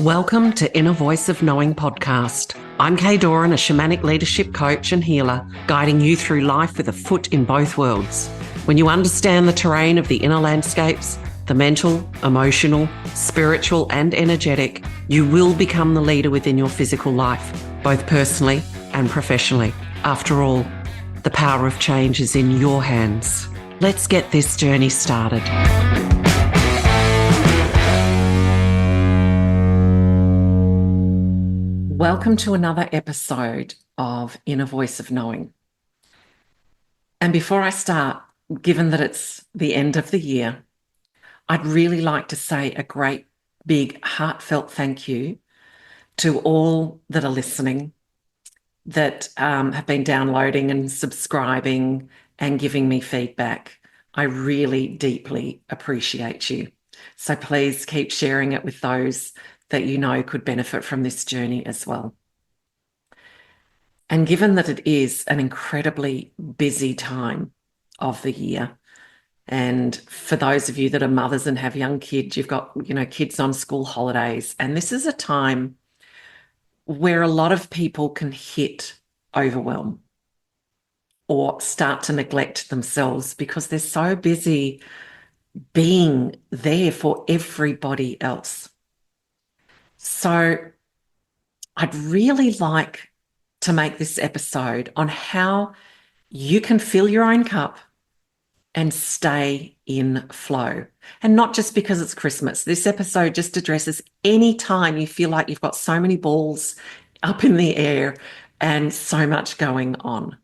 Welcome to Inner Voice of Knowing podcast. I'm Kaye, a shamanic leadership coach and healer, guiding you through life with a foot in both worlds. When you understand the terrain of the inner landscapes, the mental, emotional, spiritual, and energetic, you will become the leader within your physical life, both personally and professionally. After all, the power of change is in your hands. Let's get this journey started. Welcome to another episode of Inner Voice of Knowing. And before I start, given that it's the end of the year, I'd really like to say a great, big, heartfelt thank you to all that are listening, that have been downloading and subscribing and giving me feedback. I really deeply appreciate you. So please keep sharing it with those that you know could benefit from this journey as well. And given that it is an incredibly busy time of the year, and for those of you that are mothers and have young kids, you've got, kids on school holidays, and this is a time where a lot of people can hit overwhelm or start to neglect themselves because they're so busy being there for everybody else. So I'd really like to make this episode on how you can fill your own cup and stay in flow. And not just because it's Christmas. This episode just addresses any time you feel like you've got so many balls up in the air and so much going on.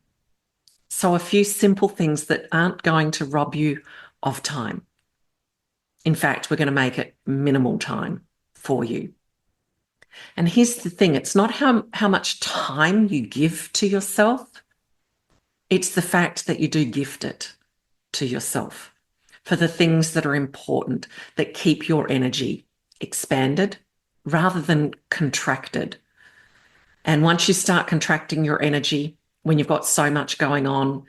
So a few simple things that aren't going to rob you of time. In fact, we're going to make it minimal time for you. And here's the thing, it's not how much time you give to yourself, it's the fact that you do gift it to yourself for the things that are important, that keep your energy expanded rather than contracted. And once you start contracting your energy, when you've got so much going on,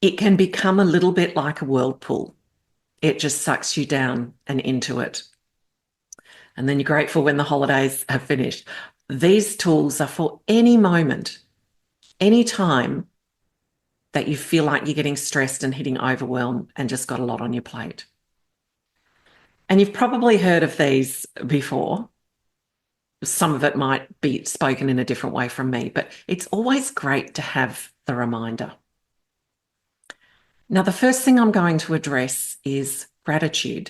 it can become a little bit like a whirlpool. It just sucks you down and into it. And then you're grateful when the holidays have finished. These tools are for any moment, any time that you feel like you're getting stressed and hitting overwhelm and just got a lot on your plate. And you've probably heard of these before. Some of it might be spoken in a different way from me, but it's always great to have the reminder. Now, the first thing I'm going to address is gratitude.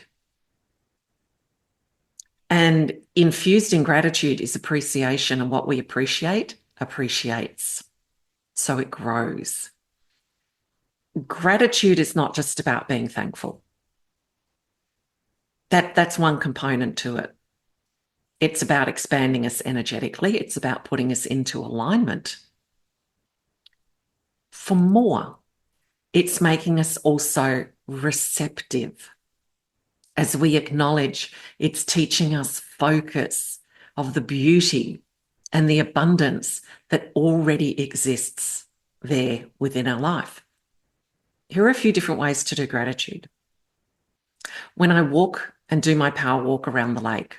And infused in gratitude is appreciation, and what we appreciate appreciates. So it grows. Gratitude is not just about being thankful. That's one component to it. It's about expanding us energetically. It's about putting us into alignment for more. It's making us also receptive. As we acknowledge, it's teaching us focus of the beauty and the abundance that already exists there within our life. Here are a few different ways to do gratitude. When I walk and do my power walk around the lake,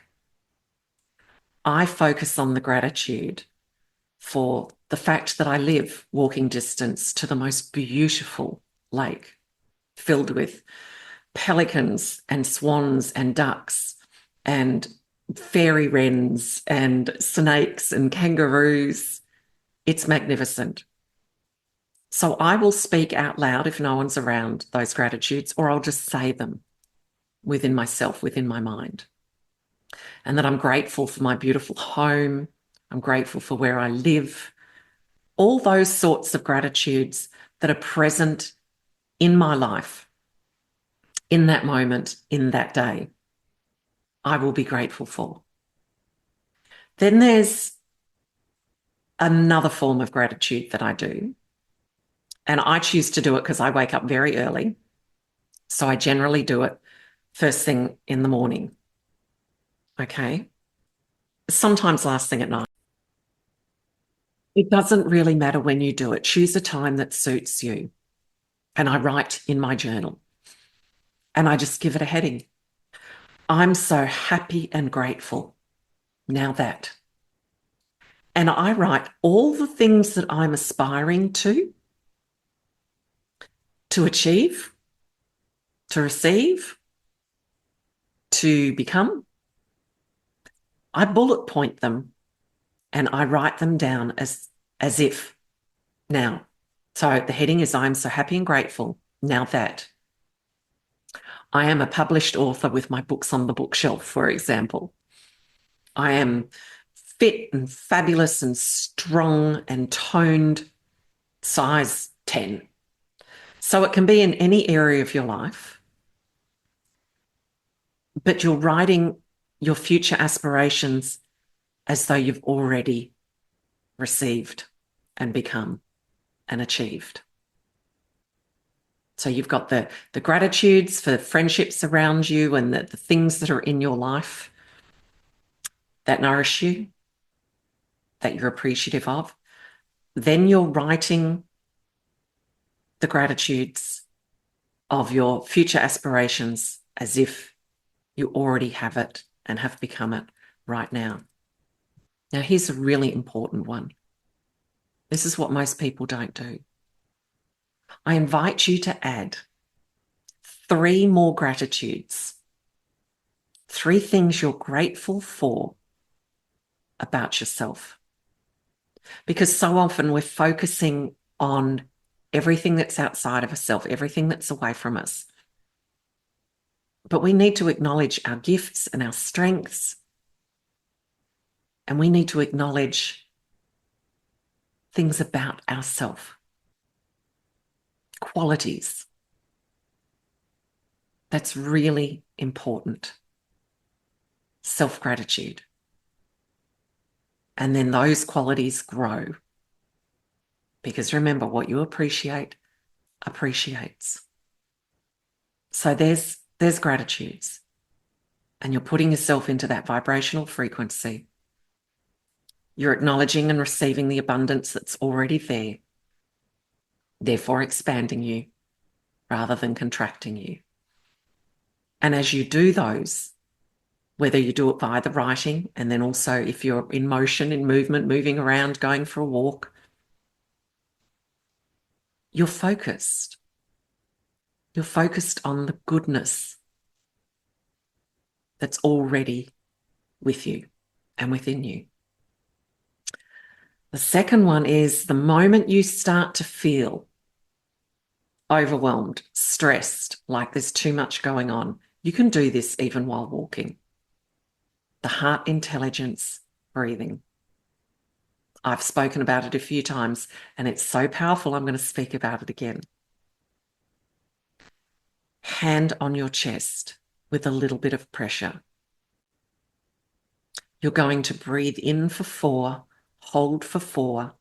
I focus on the gratitude for the fact that I live walking distance to the most beautiful lake filled with pelicans and swans and ducks and fairy wrens and snakes and kangaroos. It's magnificent. So I will speak out loud if no one's around those gratitudes, or I'll just say them within myself, within my mind. And that I'm grateful for my beautiful home. I'm grateful for where I live. All those sorts of gratitudes that are present in my life, in that moment, in that day, I will be grateful for. Then there's another form of gratitude that I do. And I choose to do it because I wake up very early. So I generally do it first thing in the morning. Okay. Sometimes last thing at night. It doesn't really matter when you do it. Choose a time that suits you. And I write in my journal. And I just give it a heading. I'm so happy and grateful Now that. And I write all the things that I'm aspiring to achieve, to receive, to become. I bullet point them and I write them down as if now. So the heading is I'm so happy and grateful now that. I am a published author with my books on the bookshelf, for example. I am fit and fabulous and strong and toned, size 10. So it can be in any area of your life, but you're writing your future aspirations as though you've already received and become and achieved. So you've got the gratitudes for the friendships around you and the things that are in your life that nourish you, that you're appreciative of. Then you're writing the gratitudes of your future aspirations as if you already have it and have become it right now. Now, here's a really important one. This is what most people don't do. I invite you to add 3 more gratitudes, 3 things you're grateful for about yourself. Because so often we're focusing on everything that's outside of ourselves, everything that's away from us. But we need to acknowledge our gifts and our strengths. And we need to acknowledge things about ourselves, qualities. That's really important. Self-gratitude. And then those qualities grow. Because remember, what you appreciate appreciates. So there's gratitudes. And you're putting yourself into that vibrational frequency. You're acknowledging and receiving the abundance that's already there, therefore expanding you rather than contracting you. And as you do those, whether you do it via the writing, and then also if you're in motion, in movement, moving around, going for a walk, you're focused. You're focused on the goodness that's already with you and within you. The second one is the moment you start to feel overwhelmed, stressed, like there's too much going on, you can do this even while walking. The heart intelligence breathing. I've spoken about it a few times and it's so powerful, I'm going to speak about it again. Hand on your chest with a little bit of pressure. You're going to breathe in for 4, hold for 4,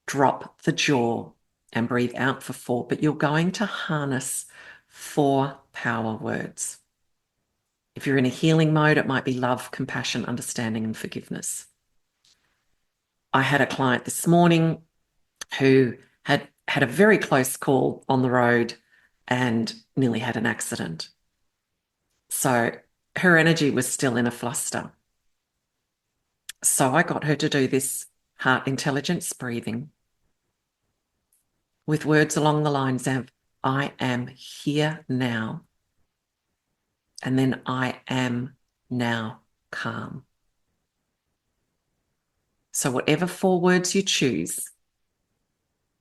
drop the jaw and breathe out for 4, but you're going to harness 4 power words. If you're in a healing mode, it might be love, compassion, understanding, and forgiveness. I had a client this morning who had a very close call on the road and nearly had an accident. So her energy was still in a fluster. So I got her to do this heart intelligence breathing with words along the lines of, I am here now. And then I am now calm. So whatever 4 words you choose,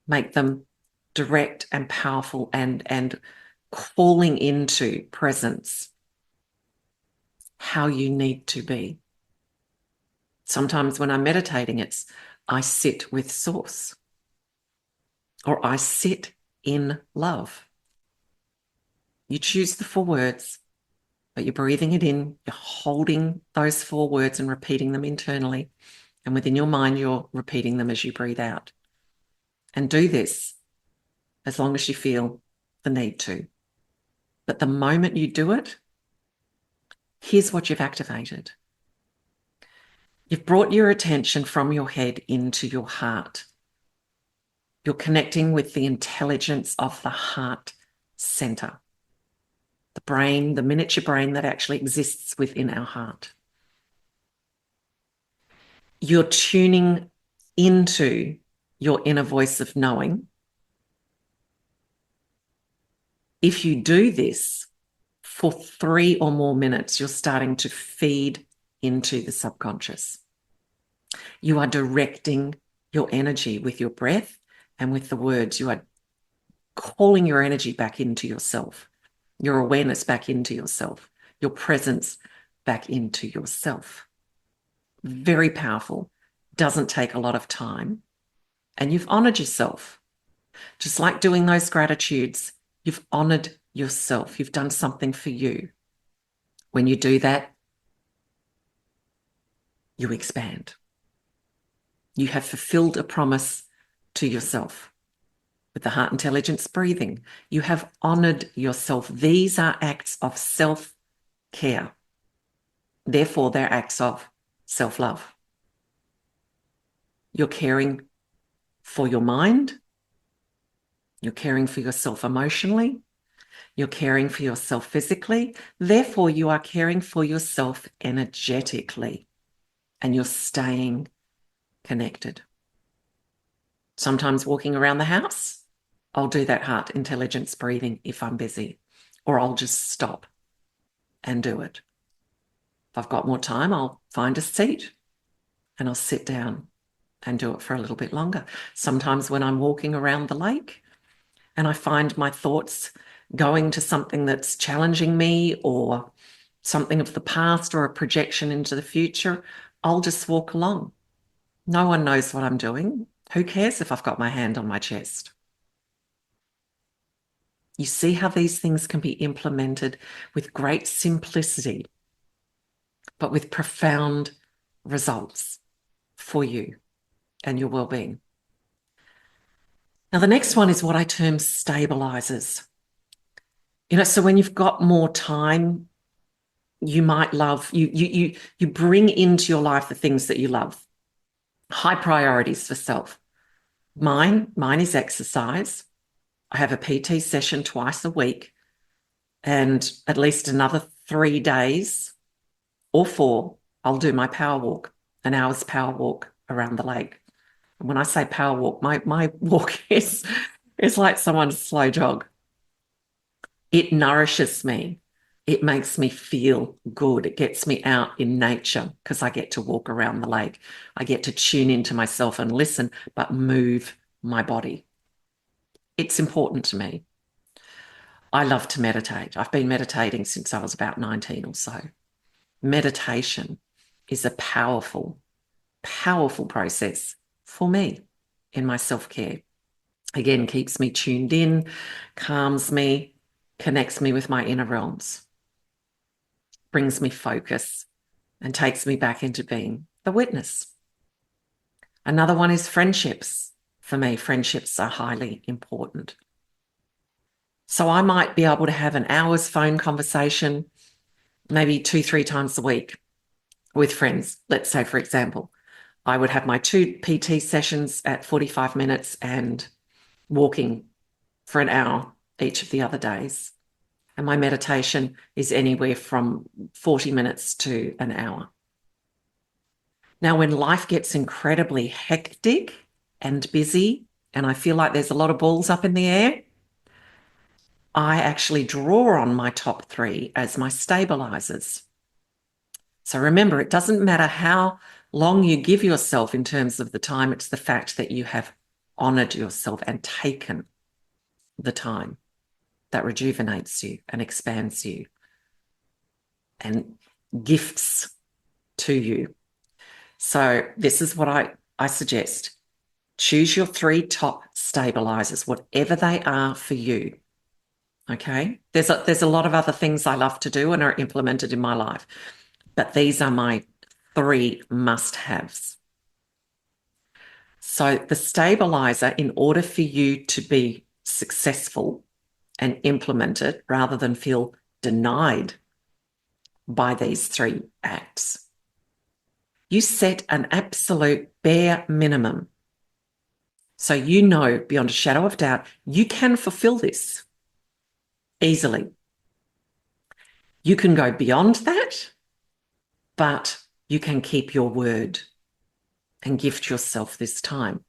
make them direct and powerful and calling into presence how you need to be. Sometimes when I'm meditating, it's I sit with source or I sit in love. You choose the 4 words, but you're breathing it in, you're holding those 4 words and repeating them internally. And within your mind, you're repeating them as you breathe out. And do this as long as you feel the need to. But the moment you do it, here's what you've activated. You've brought your attention from your head into your heart. You're connecting with the intelligence of the heart center, the brain, the miniature brain that actually exists within our heart. You're tuning into your inner voice of knowing. If you do this for 3 or more minutes, you're starting to feed into the subconscious. You are directing your energy with your breath and with the words. You are calling your energy back into yourself, your awareness back into yourself, your presence back into yourself. Very powerful. Doesn't take a lot of time. And you've honored yourself. Just like doing those gratitudes, you've honored yourself. You've done something for you. When you do that, you expand. You have fulfilled a promise to yourself. With the heart intelligence breathing, you have honored yourself. These are acts of self-care. Therefore, they're acts of self-love. You're caring for your mind. You're caring for yourself emotionally. You're caring for yourself physically. Therefore, you are caring for yourself energetically, and you're staying connected. Sometimes walking around the house, I'll do that heart intelligence breathing if I'm busy, or I'll just stop and do it. If I've got more time, I'll find a seat and I'll sit down and do it for a little bit longer. Sometimes when I'm walking around the lake and I find my thoughts going to something that's challenging me or something of the past or a projection into the future, I'll just walk along. No one knows what I'm doing. Who cares if I've got my hand on my chest? You see how these things can be implemented with great simplicity, but with profound results for you and your well-being. Now, the next one is what I term stabilizers. So when you've got more time, you might love, you bring into your life the things that you love. High priorities for self. Mine is exercise. I have a PT session twice a week and at least another 3 days or 4, I'll do my power walk, an hour's power walk around the lake. And when I say power walk, my walk is like someone's slow jog. It nourishes me. It makes me feel good. It gets me out in nature because I get to walk around the lake. I get to tune into myself and listen, but move my body. It's important to me. I love to meditate. I've been meditating since I was about 19 or so. Meditation is a powerful, powerful process for me in my self-care. Again, keeps me tuned in, calms me, connects me with my inner realms, brings me focus, and takes me back into being the witness. Another one is friendships. For me, friendships are highly important. So I might be able to have an hour's phone conversation, maybe 2-3 times a week with friends. Let's say, for example, I would have my 2 PT sessions at 45 minutes and walking for an hour each of the other days. And my meditation is anywhere from 40 minutes to an hour. Now, when life gets incredibly hectic and busy, and I feel like there's a lot of balls up in the air, I actually draw on my top 3 as my stabilizers. So remember, it doesn't matter how long you give yourself in terms of the time, it's the fact that you have honored yourself and taken the time that rejuvenates you and expands you and gifts to you. So this is what I suggest. Choose your 3 top stabilizers, whatever they are for you. Okay? There's a lot of other things I love to do and are implemented in my life, but these are my 3 must-haves. So the stabilizer, in order for you to be successful and implement it rather than feel denied by these 3 acts, you set an absolute bare minimum. So you know beyond a shadow of doubt, you can fulfill this easily. You can go beyond that, but you can keep your word. and gift yourself this time.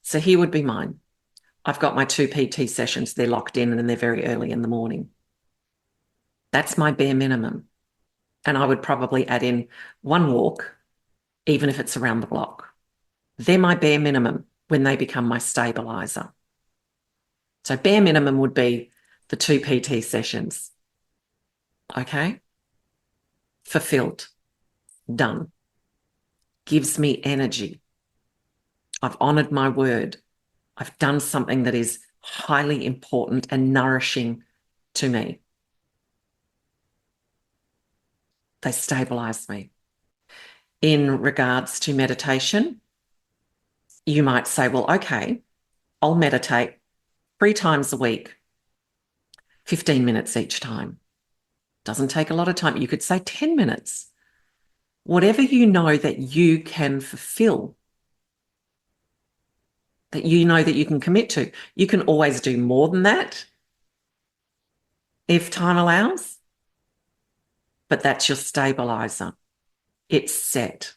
So here would be mine. I've got my 2 PT sessions. They're locked in and they're very early in the morning. That's my bare minimum. And I would probably add in 1 walk, even if it's around the block. They're my bare minimum when they become my stabilizer. So bare minimum would be the 2 PT sessions. Okay? Fulfilled. Done. Gives me energy. I've honored my word. I've done something that is highly important and nourishing to me. They stabilize me. In regards to meditation, you might say, well, okay, I'll meditate 3 times a week, 15 minutes each time. Doesn't take a lot of time. You could say 10 minutes. Whatever you know that you can fulfill, that you know that you can commit to. You can always do more than that if time allows, but that's your stabilizer. It's set.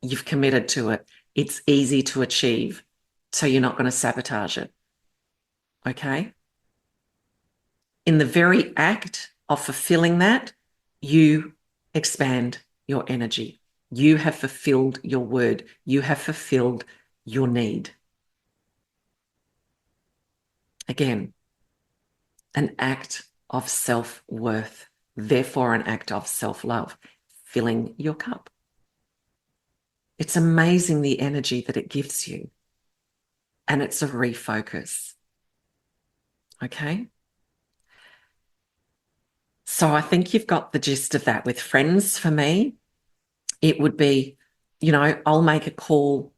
You've committed to it. It's easy to achieve, so you're not going to sabotage it. Okay? In the very act of fulfilling that, you expand your energy. You have fulfilled your word. You have fulfilled your need. Again, an act of self-worth, therefore an act of self-love, filling your cup. It's amazing the energy that it gives you. And it's a refocus. Okay? So I think you've got the gist of that. With friends, for me, it would be, I'll make a call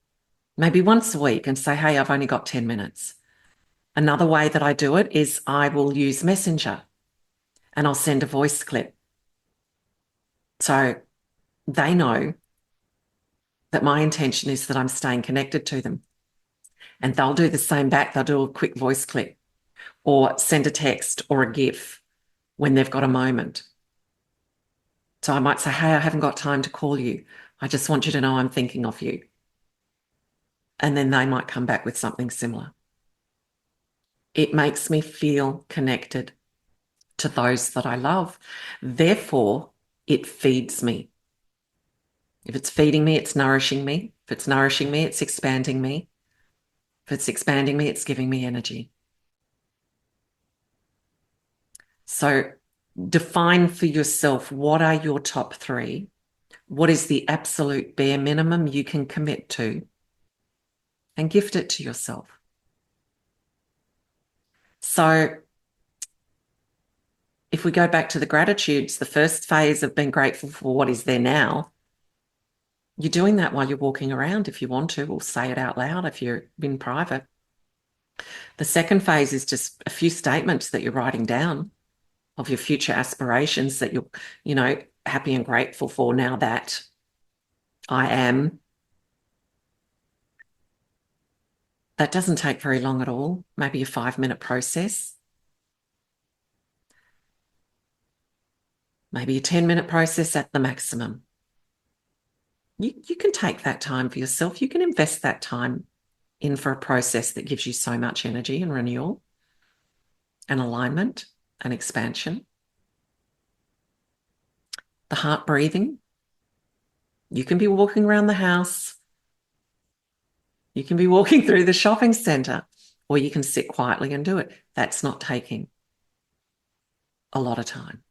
maybe once a week and say, hey, I've only got 10 minutes. Another way that I do it is I will use Messenger and I'll send a voice clip. So they know that my intention is that I'm staying connected to them. And they'll do the same back. They'll do a quick voice clip or send a text or a GIF when they've got a moment. So I might say, hey, I haven't got time to call you. I just want you to know I'm thinking of you. And then they might come back with something similar. It makes me feel connected to those that I love. Therefore, it feeds me. If it's feeding me, it's nourishing me. If it's nourishing me, it's expanding me. If it's expanding me, it's giving me energy. So define for yourself, what are your top 3? What is the absolute bare minimum you can commit to? And gift it to yourself. So if we go back to the gratitudes, the first phase of being grateful for what is there now, you're doing that while you're walking around if you want to, or say it out loud if you're in private. The second phase is just a few statements that you're writing down of your future aspirations that you're, happy and grateful for now that I am. That doesn't take very long at all, maybe a 5-minute process, maybe a 10-minute process at the maximum. You can take that time for yourself. You can invest that time in for a process that gives you so much energy and renewal and alignment and expansion. The heart breathing. You can be walking around the house. You can be walking through the shopping centre, or you can sit quietly and do it. That's not taking a lot of time.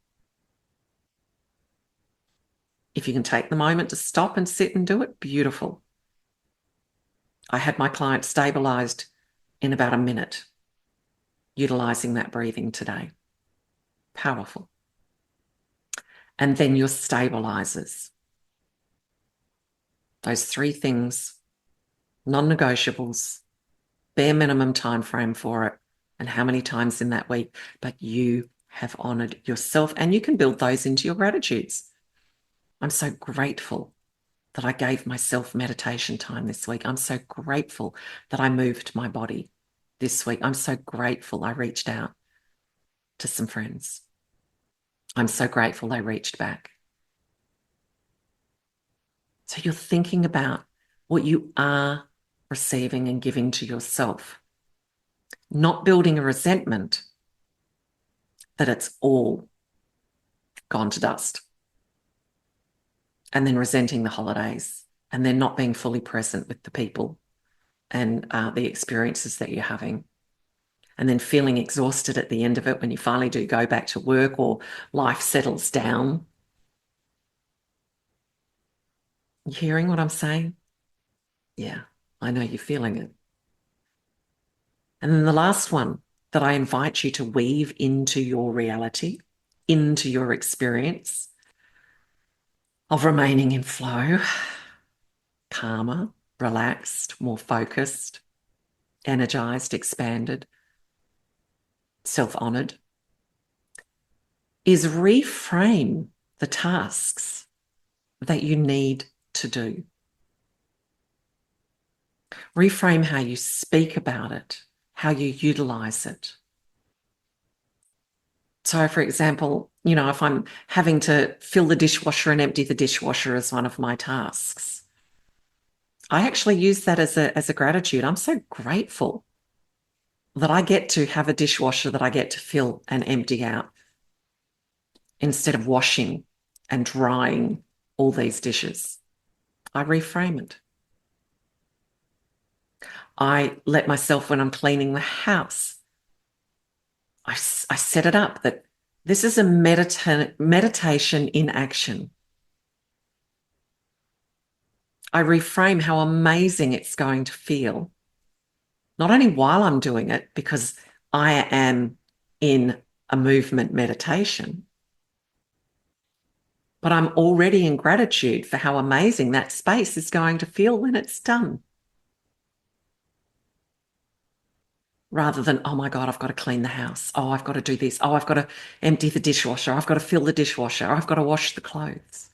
If you can take the moment to stop and sit and do it, beautiful. I had my client stabilized in about a minute, utilizing that breathing today. Powerful. And then your stabilizers. Those 3 things, non-negotiables, bare minimum time frame for it, and how many times in that week, but you have honored yourself, and you can build those into your gratitudes. I'm so grateful that I gave myself meditation time this week. I'm so grateful that I moved my body this week. I'm so grateful I reached out to some friends. I'm so grateful they reached back. So you're thinking about what you are receiving and giving to yourself, not building a resentment that it's all gone to dust, and then resenting the holidays, and then not being fully present with the people and the experiences that you're having, and then feeling exhausted at the end of it when you finally do go back to work or life settles down. You hearing what I'm saying? Yeah, I know you're feeling it. And then the last one that I invite you to weave into your reality, into your experience of remaining in flow, calmer, relaxed, more focused, energized, expanded, self-honored, is reframe the tasks that you need to do. Reframe how you speak about it, how you utilize it. So, for example, if I'm having to fill the dishwasher and empty the dishwasher as one of my tasks, I actually use that as a gratitude. I'm so grateful that I get to have a dishwasher that I get to fill and empty out instead of washing and drying all these dishes. I reframe it. I let myself, when I'm cleaning the house, I set it up that this is a meditation in action. I reframe how amazing it's going to feel, not only while I'm doing it, because I am in a movement meditation, but I'm already in gratitude for how amazing that space is going to feel when it's done. Rather than, oh my God, I've got to clean the house. Oh, I've got to do this. Oh, I've got to empty the dishwasher. I've got to fill the dishwasher. I've got to wash the clothes.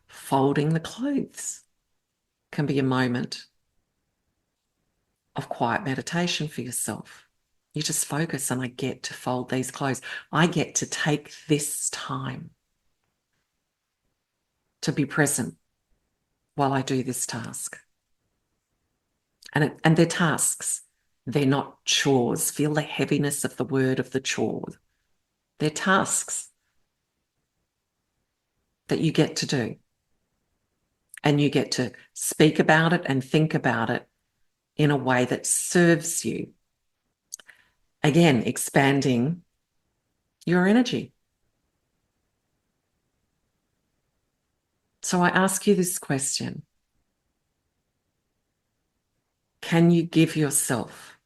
Folding the clothes can be a moment of quiet meditation for yourself. You just focus, and I get to fold these clothes. I get to take this time to be present while I do this task. And they're tasks. They're not chores. Feel the heaviness of the word of the chore. They're tasks that you get to do. And you get to speak about it and think about it in a way that serves you. Again, expanding your energy. So I ask you this question. Can you give yourself,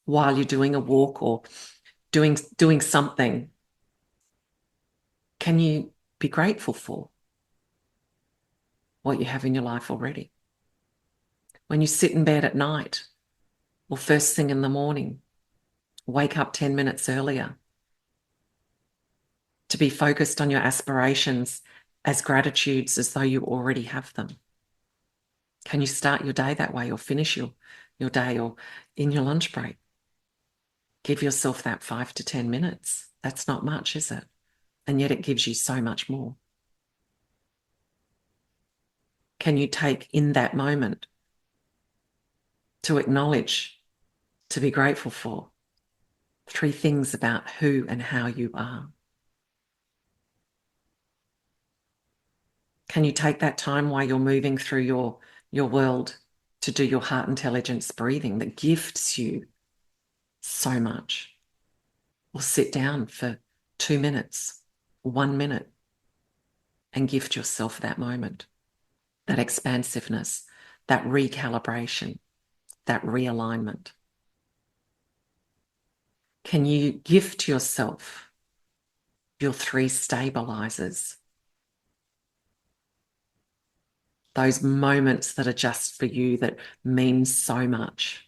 while you're doing a walk or doing something, can you be grateful for what you have in your life already? When you sit in bed at night or first thing in the morning, wake up 10 minutes earlier to be focused on your aspirations as gratitudes as though you already have them. Can you start your day that way, or finish your day, or in your lunch break? Give yourself that 5 to 10 minutes. That's not much, is it? And yet it gives you so much more. Can you take in that moment to acknowledge, to be grateful for 3 things about who and how you are? Can you take that time while you're moving through your world to do your heart intelligence breathing that gifts you so much? Or sit down for 2 minutes, 1 minute, and gift yourself that moment, that expansiveness, that recalibration, that realignment. Can you gift yourself your 3 stabilizers? Those moments that are just for you, that mean so much.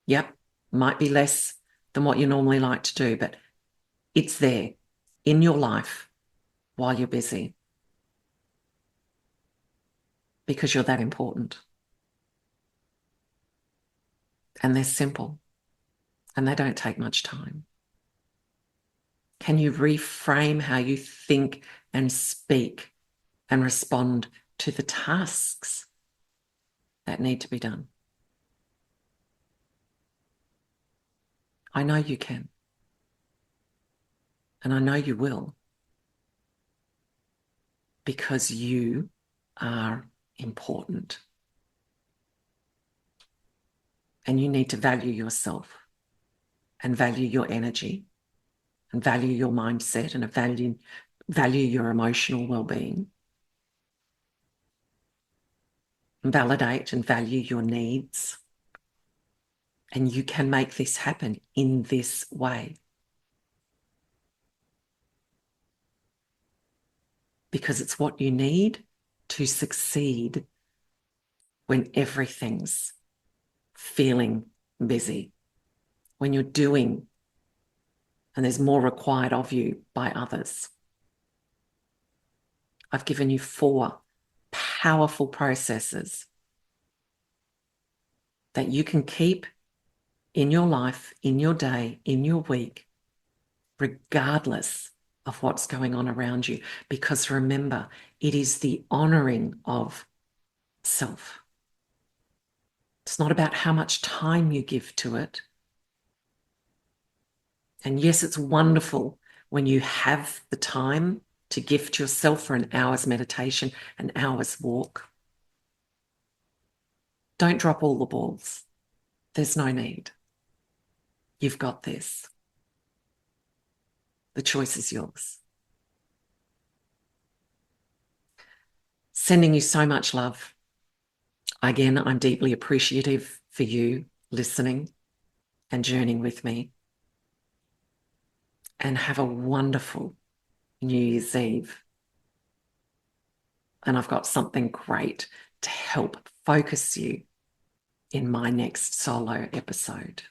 Yep, might be less than what you normally like to do, but it's there in your life while you're busy, because you're that important. And they're simple, and they don't take much time. Can you reframe how you think and speak and respond to the tasks that need to be done. I know you can. And I know you will. Because you are important. And you need to value yourself and value your energy and value your mindset and value your emotional well-being. And validate and value your needs. And you can make this happen in this way. Because it's what you need to succeed when everything's feeling busy, when you're doing and there's more required of you by others. I've given you 4 powerful processes that you can keep in your life, in your day, in your week, regardless of what's going on around you. Because remember, it is the honoring of self. It's not about how much time you give to it. And yes, it's wonderful when you have the time to gift yourself for an hour's meditation, an hour's walk. Don't drop all the balls. There's no need. You've got this. The choice is yours. Sending you so much love. Again, I'm deeply appreciative for you listening and journeying with me. And have a wonderful New Year's Eve. And I've got something great to help focus you in my next solo episode.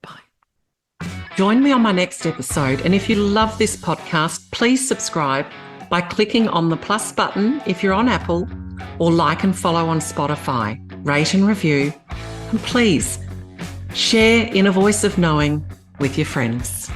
Bye. Join me on my next episode. And if you love this podcast, please subscribe by clicking on the plus button if you're on Apple, or like and follow on Spotify, rate and review. And please share Inner Voice of Knowing with your friends.